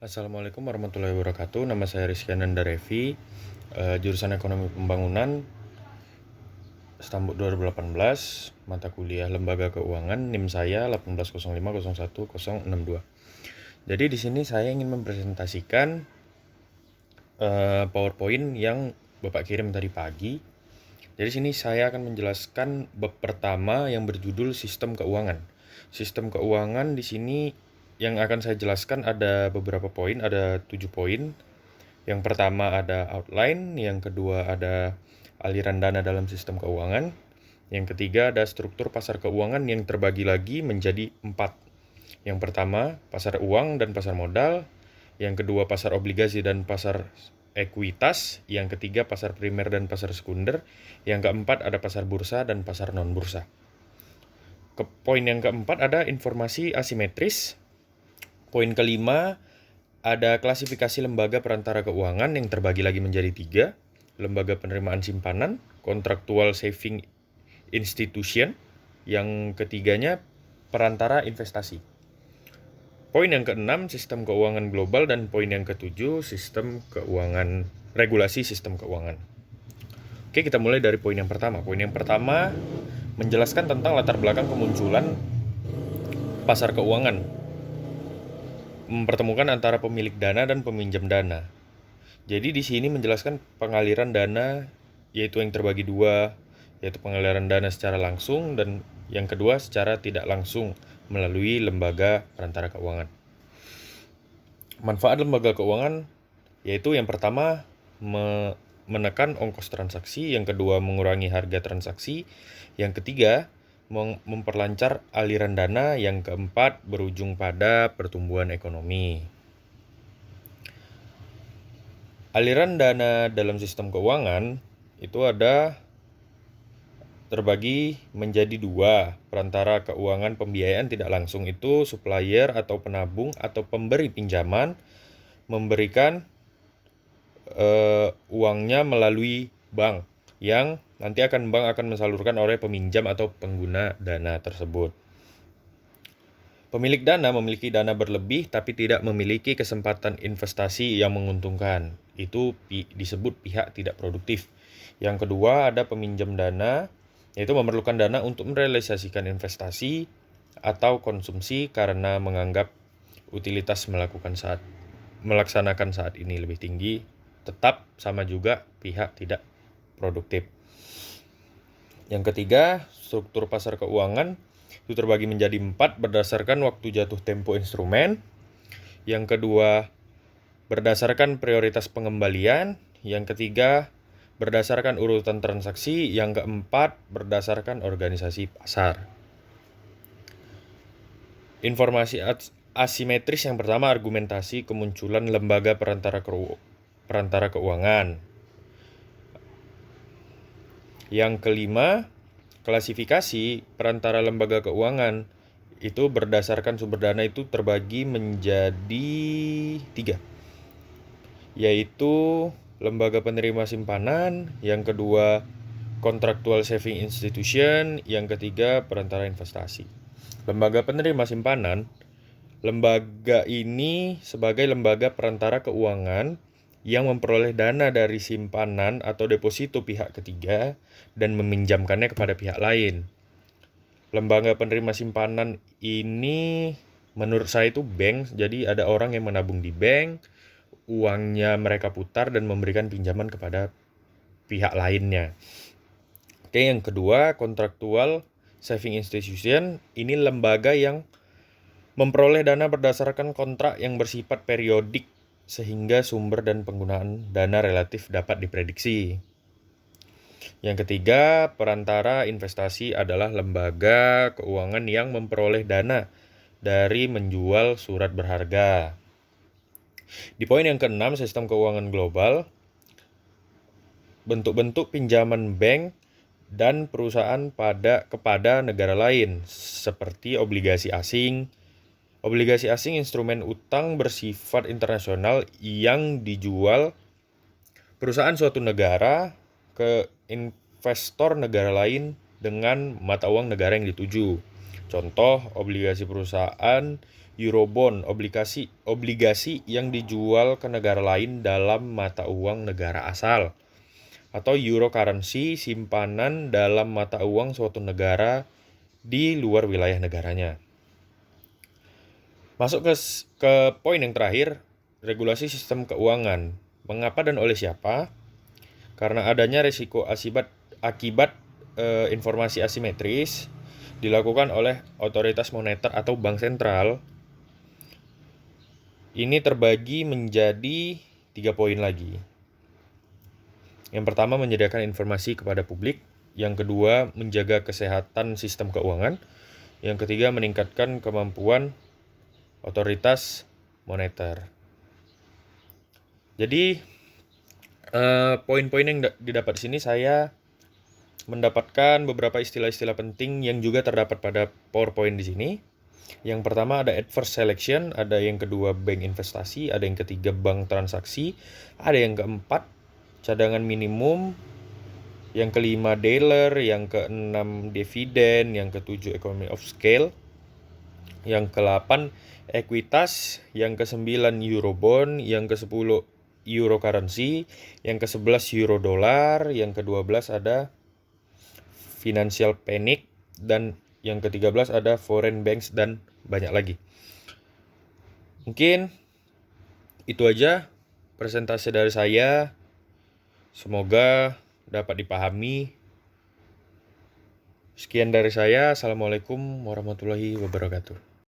Assalamualaikum warahmatullahi wabarakatuh. Nama saya Rizky Ananda Revi, jurusan Ekonomi Pembangunan, Stambuk 2018, mata kuliah Lembaga Keuangan, NIM saya 180501062. Jadi di sini saya ingin mempresentasikan PowerPoint yang Bapak kirim tadi pagi. Jadi sini saya akan menjelaskan bab pertama yang berjudul Sistem Keuangan. Sistem keuangan di sini yang akan saya jelaskan ada beberapa poin, ada 7 poin. Yang pertama ada outline, yang kedua ada aliran dana dalam sistem keuangan, yang ketiga ada struktur pasar keuangan yang terbagi lagi menjadi 4. Yang pertama pasar uang dan pasar modal, yang kedua pasar obligasi dan pasar ekuitas, yang ketiga pasar primer dan pasar sekunder, yang keempat ada pasar bursa dan pasar non-bursa. Poin yang keempat ada informasi asimetris. Poin kelima ada klasifikasi lembaga perantara keuangan yang terbagi lagi menjadi 3. Lembaga penerimaan simpanan, contractual saving institution, yang ketiganya perantara investasi. Poin yang keenam sistem keuangan global, dan poin yang ketujuh sistem keuangan, regulasi sistem keuangan. Oke, kita mulai dari poin yang pertama. Poin yang pertama menjelaskan tentang latar belakang kemunculan pasar keuangan, mempertemukan antara pemilik dana dan peminjam dana. Jadi di sini menjelaskan pengaliran dana, yaitu yang terbagi 2, yaitu pengaliran dana secara langsung dan yang kedua secara tidak langsung melalui lembaga perantara keuangan. Manfaat lembaga keuangan yaitu yang pertama menekan ongkos transaksi, yang kedua mengurangi harga transaksi, yang ketiga memperlancar aliran dana, yang keempat berujung pada pertumbuhan ekonomi. Aliran dana dalam sistem keuangan itu ada terbagi menjadi 2. Perantara keuangan pembiayaan tidak langsung itu supplier atau penabung atau pemberi pinjaman memberikan uangnya melalui bank, yang nanti bank akan mensalurkan oleh peminjam atau pengguna dana tersebut. Pemilik dana memiliki dana berlebih tapi tidak memiliki kesempatan investasi yang menguntungkan. Itu disebut pihak tidak produktif. Yang kedua ada peminjam dana, yaitu memerlukan dana untuk merealisasikan investasi atau konsumsi karena menganggap utilitas melaksanakan saat ini lebih tinggi. Tetap sama juga pihak tidak produktif. Yang ketiga, struktur pasar keuangan itu terbagi menjadi 4 berdasarkan waktu jatuh tempo instrumen. Yang kedua, berdasarkan prioritas pengembalian. Yang ketiga, berdasarkan urutan transaksi. Yang keempat, berdasarkan organisasi pasar. Informasi asimetris yang pertama, argumentasi kemunculan lembaga perantara keuangan. Yang kelima, klasifikasi perantara lembaga keuangan itu berdasarkan sumber dana itu terbagi menjadi 3, yaitu lembaga penerima simpanan, yang kedua contractual saving institution, yang ketiga perantara investasi. Lembaga penerima simpanan, lembaga ini sebagai lembaga perantara keuangan yang memperoleh dana dari simpanan atau deposito pihak ketiga dan meminjamkannya kepada pihak lain. Lembaga penerima simpanan ini menurut saya itu bank, jadi ada orang yang menabung di bank, uangnya mereka putar dan memberikan pinjaman kepada pihak lainnya. Oke, yang kedua contractual saving institution, ini lembaga yang memperoleh dana berdasarkan kontrak yang bersifat periodik sehingga sumber dan penggunaan dana relatif dapat diprediksi. Yang ketiga, perantara investasi adalah lembaga keuangan yang memperoleh dana dari menjual surat berharga. Di poin yang keenam, sistem keuangan global, bentuk-bentuk pinjaman bank dan perusahaan kepada negara lain seperti obligasi asing. Obligasi asing instrumen utang bersifat internasional yang dijual perusahaan suatu negara ke investor negara lain dengan mata uang negara yang dituju. Contoh, obligasi perusahaan Eurobond, obligasi yang dijual ke negara lain dalam mata uang negara asal. Atau euro currency, simpanan dalam mata uang suatu negara di luar wilayah negaranya. Masuk ke poin yang terakhir, regulasi sistem keuangan. Mengapa dan oleh siapa? Karena adanya risiko akibat informasi asimetris dilakukan oleh otoritas moneter atau bank sentral. Ini terbagi menjadi 3 poin lagi. Yang pertama, menyediakan informasi kepada publik. Yang kedua, menjaga kesehatan sistem keuangan. Yang ketiga, meningkatkan kemampuan otoritas moneter. Jadi, poin-poin yang didapat di sini saya mendapatkan beberapa istilah-istilah penting yang juga terdapat pada PowerPoint di sini. Yang pertama ada adverse selection, ada yang kedua bank investasi, ada yang ketiga bank transaksi, ada yang keempat cadangan minimum, yang kelima dealer, yang keenam dividen, yang ketujuh economy of scale, yang ke-8 ekuitas, yang ke-9 eurobond, yang ke-10 euro currency, yang ke-11 euro dollar, yang ke-12 ada financial panic, dan yang ke-13 ada foreign banks, dan banyak lagi. Mungkin itu aja presentasi dari saya. Semoga dapat dipahami. Sekian dari saya. Assalamualaikum warahmatullahi wabarakatuh.